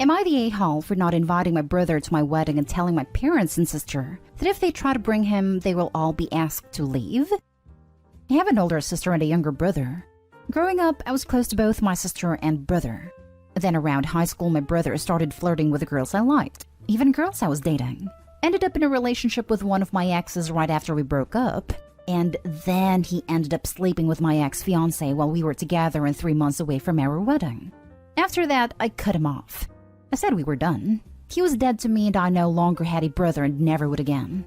Am I the a-hole for not inviting my brother to my wedding and telling my parents and sister that if they try to bring him, they will all be asked to leave? I have an older sister and a younger brother. Growing up, I was close to both my sister and brother. Then around high school, my brother started flirting with the girls I liked, even girls I was dating. Ended up in a relationship with one of my exes right after we broke up, and then he ended up sleeping with my ex-fiancée while we were together and 3 months away from our wedding. After that, I cut him off. I said we were done. He was dead to me and I no longer had a brother and never would again.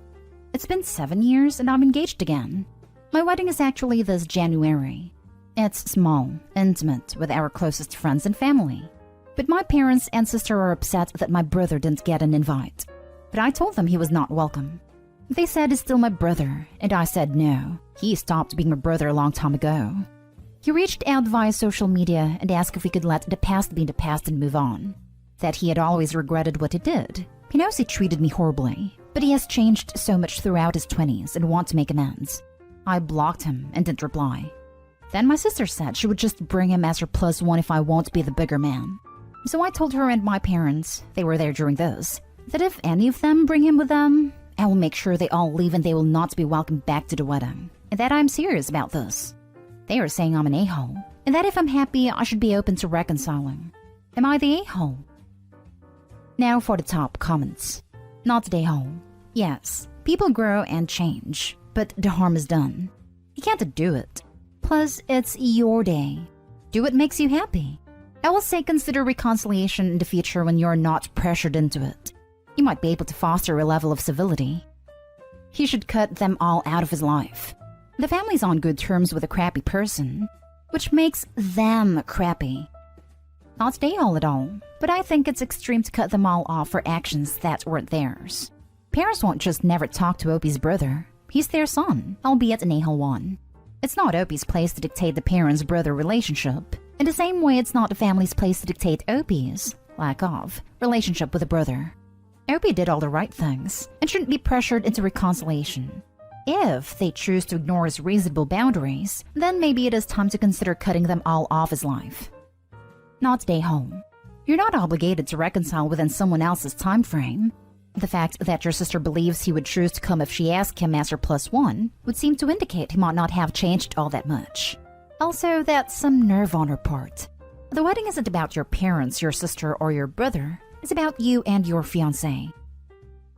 It's been 7 years and I'm engaged again. My wedding is actually this January. It's small, intimate, with our closest friends and family. But my parents and sister are upset that my brother didn't get an invite. But I told them he was not welcome. They said he's still my brother, and I said no. He stopped being my brother a long time ago. He reached out via social media and asked if we could let the past be the past and move on. That he had always regretted what he did. He knows he treated me horribly, but he has changed so much throughout his 20s and wants to make amends. I blocked him and didn't reply. Then my sister said she would just bring him as her plus one if I won't be the bigger man. So I told her and my parents, they were there during this, that if any of them bring him with them, I will make sure they all leave and they will not be welcomed back to the wedding, and that I'm serious about this. They are saying I'm an a-hole, and that if I'm happy, I should be open to reconciling. Am I the a-hole? Now for the top comments. Not the a-hole. Yes, people grow and change, but the harm is done. You can't do it. Plus, it's your day. Do what makes you happy. I will say consider reconciliation in the future when you're not pressured into it. You might be able to foster a level of civility. He should cut them all out of his life. The family's on good terms with a crappy person, which makes them crappy. Not the a-hole at all, but I think it's extreme to cut them all off for actions that weren't theirs. Parents won't just never talk to Opie's brother. He's their son, albeit an a-hole one. It's not Opie's place to dictate the parents-brother relationship. In the same way, it's not the family's place to dictate Opie's, lack of, relationship with a brother. Opie did all the right things and shouldn't be pressured into reconciliation. If they choose to ignore his reasonable boundaries, then maybe it is time to consider cutting them all off his life. Not stay home. You're not obligated to reconcile within someone else's time frame. The fact that your sister believes he would choose to come if she asked him as her plus one would seem to indicate he might not have changed all that much. Also, that's some nerve on her part. The wedding isn't about your parents, your sister, or your brother. It's about you and your fiancé.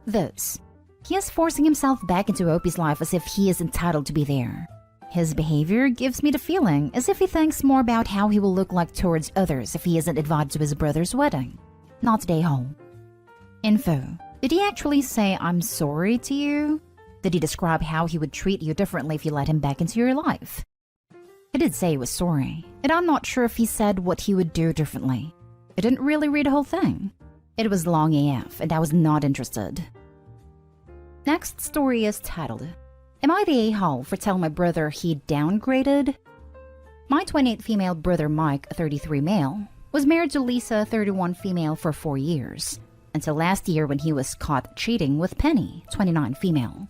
This. He is forcing himself back into Opie's life as if he is entitled to be there. His behavior gives me the feeling as if he thinks more about how he will look like towards others if he isn't invited to his brother's wedding. Not stay home. Info. Did he actually say, "I'm sorry" to you? Did he describe how he would treat you differently if you let him back into your life? He did say he was sorry, and I'm not sure if he said what he would do differently. I didn't really read the whole thing. It was long AF, and I was not interested. Next story is titled, Am I the a-hole for telling my brother he downgraded? My 28 female brother Mike, 33 male, was married to Lisa, 31 female for 4 years, until last year when he was caught cheating with Penny, 29 female.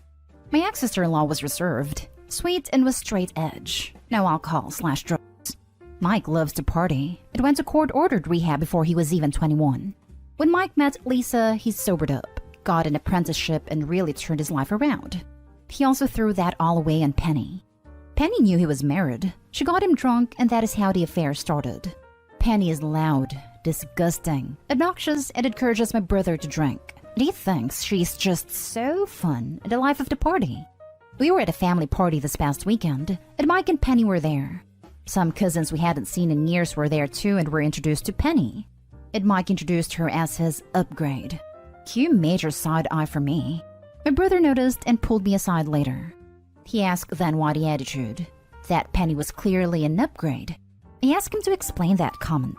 My ex-sister-in-law was reserved, sweet, and was straight edge, no alcohol/drugs. Mike loves to party and went to court-ordered rehab before he was even 21. When Mike met Lisa, he sobered up, got an apprenticeship, and really turned his life around. He also threw that all away on Penny. Penny knew he was married. She got him drunk, and that is how the affair started. Penny is loud, disgusting, obnoxious, and encourages my brother to drink. And he thinks she's just so fun and the life of the party. We were at a family party this past weekend, and Mike and Penny were there. Some cousins we hadn't seen in years were there too and were introduced to Penny. And Mike introduced her as his upgrade. Cue major side eye for me. My brother noticed and pulled me aside later. He asked then why the attitude. That Penny was clearly an upgrade. I asked him to explain that comment.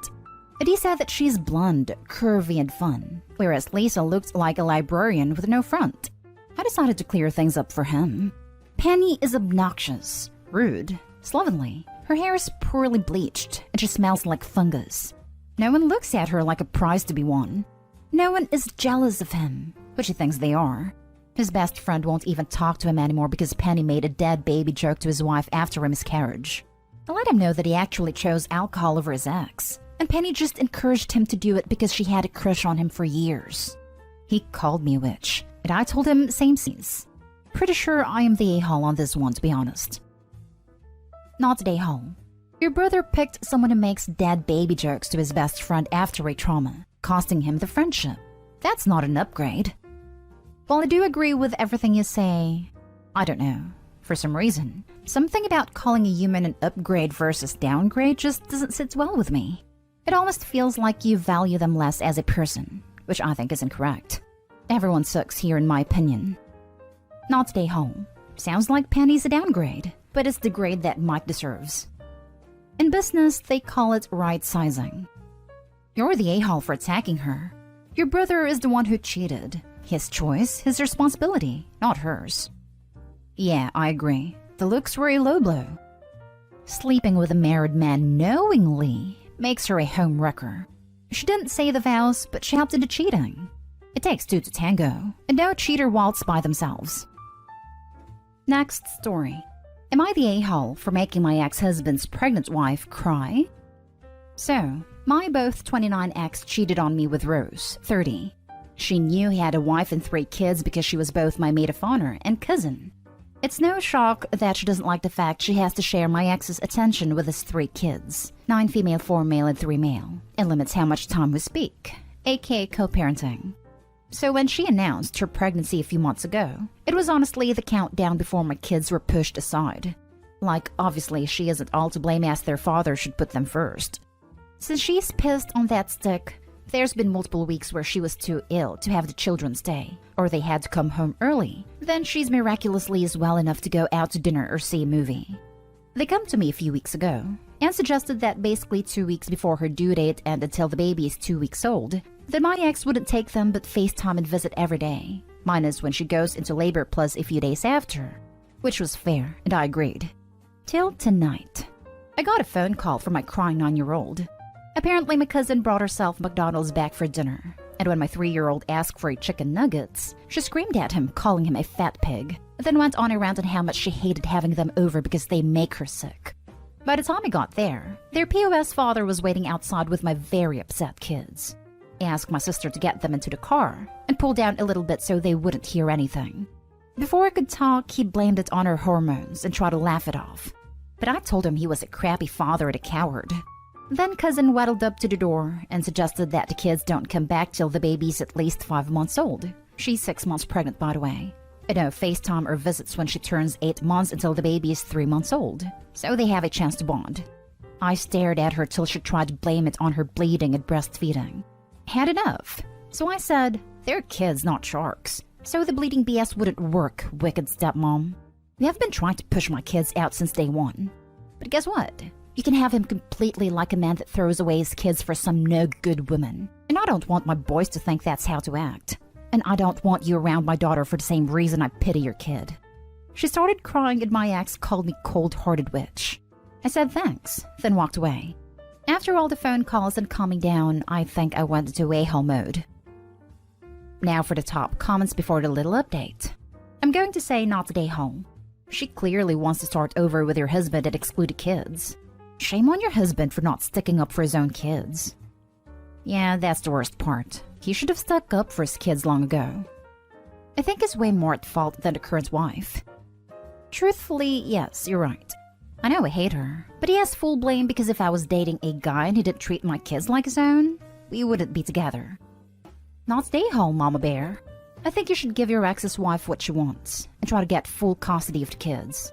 And he said that she's blonde, curvy, and fun, whereas Lisa looked like a librarian with no front. I decided to clear things up for him. Penny is obnoxious, rude, slovenly. Her hair is poorly bleached, and she smells like fungus. No one looks at her like a prize to be won. No one is jealous of him, which he thinks they are. His best friend won't even talk to him anymore because Penny made a dead baby joke to his wife after a miscarriage. I let him know that he actually chose alcohol over his ex, And Penny just encouraged him to do it because she had a crush on him for years. He called me a witch, and I told him same scenes. Pretty sure I am the a-hole on this one, to be honest. Not the a-hole. Your brother picked someone who makes dad baby jokes to his best friend after a trauma, costing him the friendship. That's not an upgrade. While I do agree with everything you say, I don't know. For some reason, something about calling a human an upgrade versus downgrade just doesn't sit well with me. It almost feels like you value them less as a person, which I think is incorrect. Everyone sucks here in my opinion. Not stay home. Sounds like Penny's a downgrade, but it's the grade that Mike deserves. In business, they call it right-sizing. You're the a-hole for attacking her. Your brother is the one who cheated. His choice, his responsibility, not hers. Yeah, I agree. The looks were a low blow. Sleeping with a married man knowingly makes her a home wrecker. She didn't say the vows, but she helped into cheating. It takes two to tango, and no cheater waltz by themselves. Next story. Am I the a-hole for making my ex-husband's pregnant wife cry? So, my both 29 ex cheated on me with Rose, 30. She knew he had a wife and 3 kids because she was both my maid of honor and cousin. It's no shock that she doesn't like the fact she has to share my ex's attention with his 3 kids, 9 female, 4 male, and 3 male, and limits how much time we speak, aka co-parenting. So when she announced her pregnancy a few months ago, it was honestly the countdown before my kids were pushed aside. Like, obviously she isn't all to blame as their father should put them first. Since she's pissed on that stick, there's been multiple weeks where she was too ill to have the children stay, or they had to come home early. Then she's miraculously is well enough to go out to dinner or see a movie. They come to me a few weeks ago and suggested that basically 2 weeks before her due date and until the baby is 2 weeks old, that my ex wouldn't take them but FaceTime and visit every day, minus when she goes into labor plus a few days after. Which was fair, and I agreed. Till tonight. I got a phone call from my crying 9-year-old. Apparently my cousin brought herself McDonald's back for dinner, and when my 3-year-old asked for a chicken nuggets, she screamed at him, calling him a fat pig, then went on a rant on how much she hated having them over because they make her sick. By the time I got there, their POS father was waiting outside with my very upset kids. I asked my sister to get them into the car and pull down a little bit so they wouldn't hear anything. Before I could talk, he blamed it on her hormones and tried to laugh it off. But I told him he was a crappy father and a coward. Then cousin waddled up to the door and suggested that the kids don't come back till the baby's at least 5 months old. She's 6 months pregnant, by the way. And no FaceTime or visits when she turns 8 months until the baby is 3 months old, so they have a chance to bond. I stared at her till she tried to blame it on her bleeding and breastfeeding. Had enough. So I said, they're kids, not sharks. So the bleeding BS wouldn't work, wicked stepmom. We have been trying to push my kids out since day one. But guess what? You can have him completely like a man that throws away his kids for some no-good woman. And I don't want my boys to think that's how to act. And I don't want you around my daughter for the same reason I pity your kid. She started crying and my ex called me cold-hearted witch. I said thanks, then walked away. After all the phone calls and calming down, I think I went into a-hole mode. Now for the top comments before the little update. I'm going to say not today home. She clearly wants to start over with her husband and exclude the kids. Shame on your husband for not sticking up for his own kids. Yeah, that's the worst part. He should have stuck up for his kids long ago. I think he's way more at fault than the current wife. Truthfully, yes, you're right. I know I hate her, but he has full blame because if I was dating a guy and he didn't treat my kids like his own, we wouldn't be together. Not stay home, Mama Bear. I think you should give your ex's wife what she wants and try to get full custody of the kids.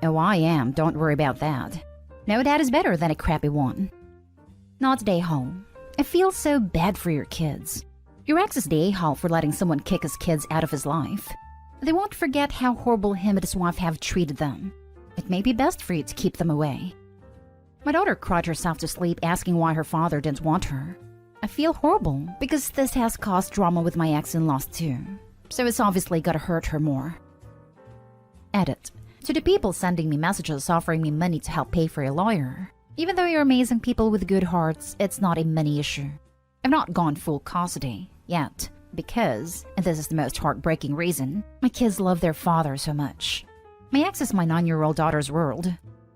Oh, I am. Don't worry about that. No dad is better than a crappy one. Not stay home. I feel so bad for your kids. Your ex is the a-hole for letting someone kick his kids out of his life. They won't forget how horrible him and his wife have treated them. It may be best for you to keep them away. My daughter cried herself to sleep asking why her father didn't want her. I feel horrible because this has caused drama with my ex-in-laws too. So it's obviously gotta hurt her more. Edit. To the people sending me messages offering me money to help pay for a lawyer. Even though you're amazing people with good hearts, it's not a money issue. I've not gone full custody yet because, and this is the most heartbreaking reason, my kids love their father so much. My ex is my 9-year-old daughter's world.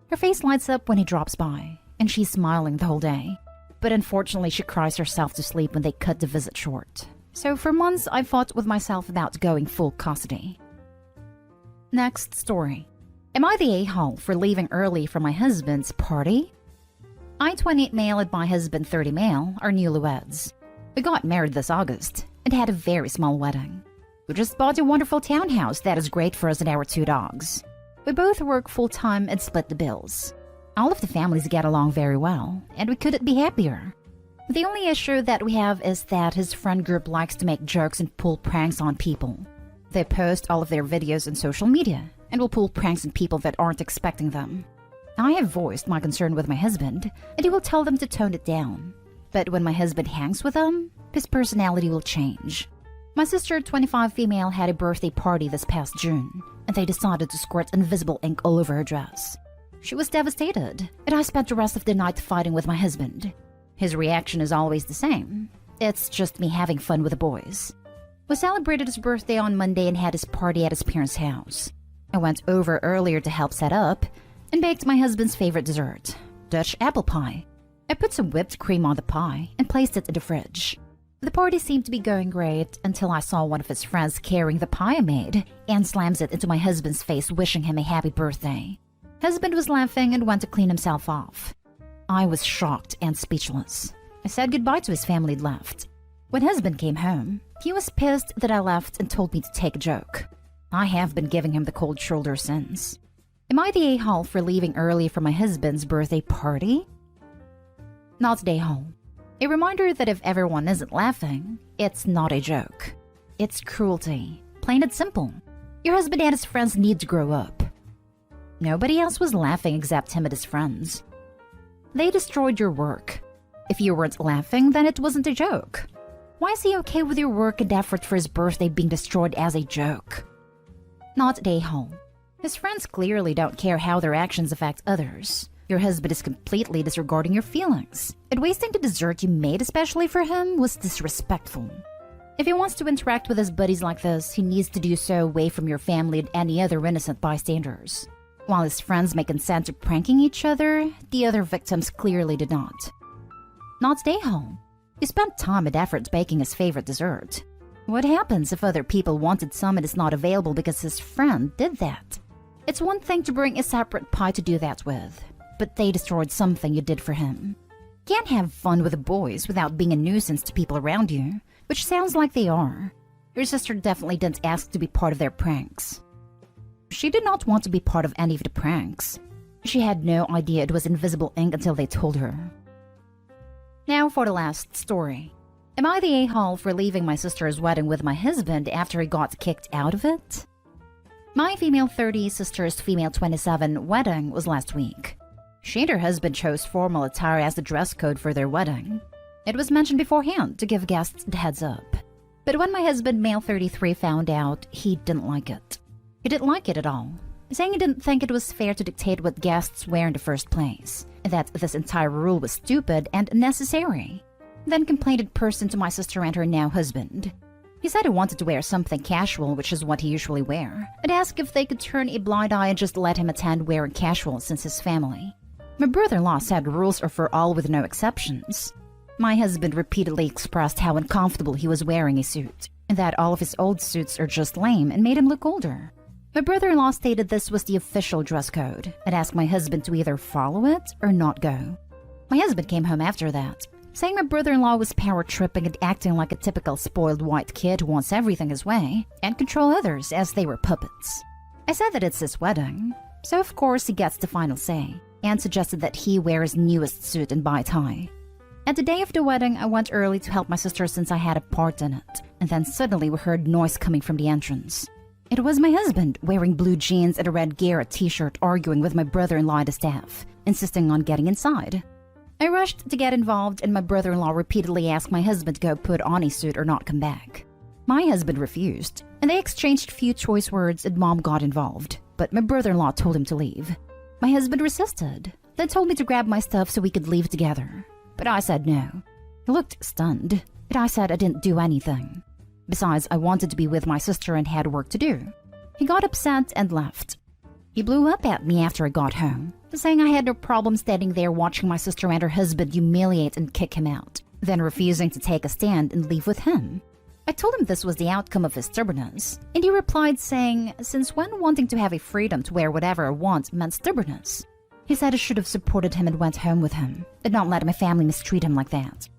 Her face lights up when he drops by, and she's smiling the whole day. but unfortunately she cries herself to sleep when they cut the visit short. So for months I fought with myself about going full custody. Next story. Am I the a-hole for leaving early for my husband's party? I, 28 male, and my husband, 30 male, are newlyweds. We got married this August and had a very small wedding. We just bought a wonderful townhouse that is great for us and our 2 dogs. We both work full-time and split the bills. All of the families get along very well, and we couldn't be happier. The only issue that we have is that his friend group likes to make jokes and pull pranks on people. They post all of their videos on social media and will pull pranks on people that aren't expecting them. I have voiced my concern with my husband, and he will tell them to tone it down. But when my husband hangs with them, his personality will change. My sister, 25 female, had a birthday party this past June, and they decided to squirt invisible ink all over her dress. She was devastated, and I spent the rest of the night fighting with my husband. His reaction is always the same. It's just me having fun with the boys. We celebrated his birthday on Monday and had his party at his parents' house. I went over earlier to help set up and baked my husband's favorite dessert, Dutch apple pie. I put some whipped cream on the pie and placed it in the fridge. The party seemed to be going great until I saw one of his friends carrying the pie I made and slams it into my husband's face, wishing him a happy birthday. Husband was laughing and went to clean himself off. I was shocked and speechless. I said goodbye to his family and left. When husband came home, he was pissed that I left and told me to take a joke. I have been giving him the cold shoulder since. Am I the a-hole for leaving early for my husband's birthday party? Not the a-hole. A reminder that if everyone isn't laughing, it's not a joke. It's cruelty. Plain and simple. Your husband and his friends need to grow up. Nobody else was laughing except him and his friends. They destroyed your work. If you weren't laughing, then it wasn't a joke. Why is he okay with your work and effort for his birthday being destroyed as a joke? Not the a-hole. His friends clearly don't care how their actions affect others. Your husband is completely disregarding your feelings, and wasting the dessert you made especially for him was disrespectful. If he wants to interact with his buddies like this, he needs to do so away from your family and any other innocent bystanders. While his friends may consent to pranking each other, the other victims clearly did not. Not the a-hole. You spent time and effort baking his favorite dessert. What happens if other people wanted some and it's not available because his friend did that? It's one thing to bring a separate pie to do that with, but they destroyed something you did for him. Can't have fun with the boys without being a nuisance to people around you, which sounds like they are. Your sister definitely didn't ask to be part of their pranks. She did not want to be part of any of the pranks. She had no idea it was invisible ink until they told her. Now for the last story. Am I the a-hole for leaving my sister's wedding with my husband after he got kicked out of it? My female 30, sister's female 27 wedding was last week. She and her husband chose formal attire as the dress code for their wedding. It was mentioned beforehand to give guests the heads up. But when my husband, male 33, found out, he didn't like it. He didn't like it at all, saying he didn't think it was fair to dictate what guests wear in the first place, and that this entire rule was stupid and unnecessary. Then complained in person to my sister and her now husband. He said he wanted to wear something casual, which is what he usually wear, and asked if they could turn a blind eye and just let him attend wearing casual since his family. My brother-in-law said rules are for all with no exceptions. My husband repeatedly expressed how uncomfortable he was wearing a suit, and that all of his old suits are just lame and made him look older. My brother-in-law stated this was the official dress code and asked my husband to either follow it or not go. My husband came home after that, saying my brother-in-law was power-tripping and acting like a typical spoiled white kid who wants everything his way and control others as they were puppets. I said that it's his wedding, so of course he gets the final say, and suggested that he wear his newest suit and buy a tie. At the day of the wedding, I went early to help my sister since I had a part in it, and then suddenly we heard noise coming from the entrance. It was my husband, wearing blue jeans and a red Garrett t-shirt, arguing with my brother-in-law and the staff, insisting on getting inside. I rushed to get involved, and my brother-in-law repeatedly asked my husband to go put on a suit or not come back. My husband refused, and they exchanged a few choice words and Mom got involved, but my brother-in-law told him to leave. My husband resisted, then told me to grab my stuff so we could leave together, but I said no. He looked stunned, but I said I didn't do anything. Besides, I wanted to be with my sister and had work to do. He got upset and left. He blew up at me after I got home, saying I had no problem standing there watching my sister and her husband humiliate and kick him out, then refusing to take a stand and leave with him. I told him this was the outcome of his stubbornness, and he replied saying, since when wanting to have a freedom to wear whatever I want meant stubbornness? He said I should have supported him and went home with him, and not let my family mistreat him like that.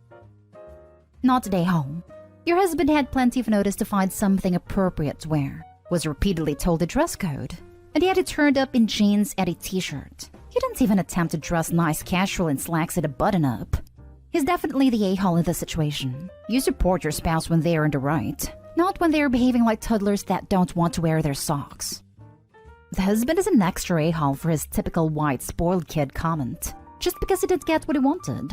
Not today, home. Your husband had plenty of notice to find something appropriate to wear, was repeatedly told the dress code, and yet he turned up in jeans and a t-shirt. He didn't even attempt to dress nice casual in slacks and a button-up. He's definitely the a-hole in this situation. You support your spouse when they are in the right, not when they are behaving like toddlers that don't want to wear their socks. The husband is an extra a-hole for his typical white spoiled kid comment, just because he didn't get what he wanted.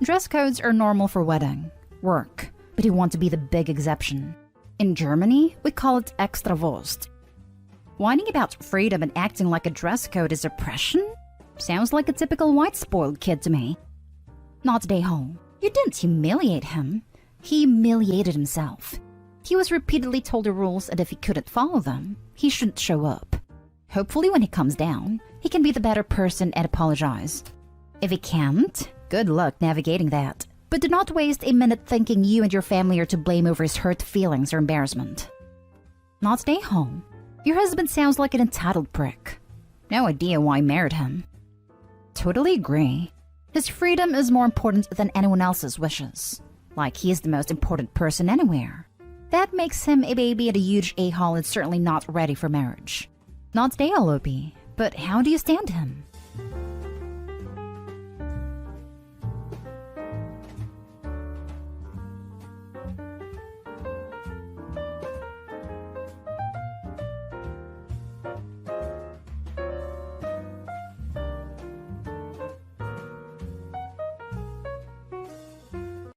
Dress codes are normal for wedding, work, but he wants to be the big exception. In Germany, we call it Extrawurst. Whining about freedom and acting like a dress code is oppression? Sounds like a typical white spoiled kid to me. Not today, home. You didn't humiliate him. He humiliated himself. He was repeatedly told the rules, and if he couldn't follow them, he shouldn't show up. Hopefully when he comes down, he can be the better person and apologize. If he can't, good luck navigating that. But do not waste a minute thinking you and your family are to blame over his hurt feelings or embarrassment. Not today, home. Your husband sounds like an entitled prick. No idea why I married him. Totally agree. His freedom is more important than anyone else's wishes. Like he is the most important person anywhere. That makes him a baby and a huge a-hole and certainly not ready for marriage. Not today, LOP, but how do you stand him?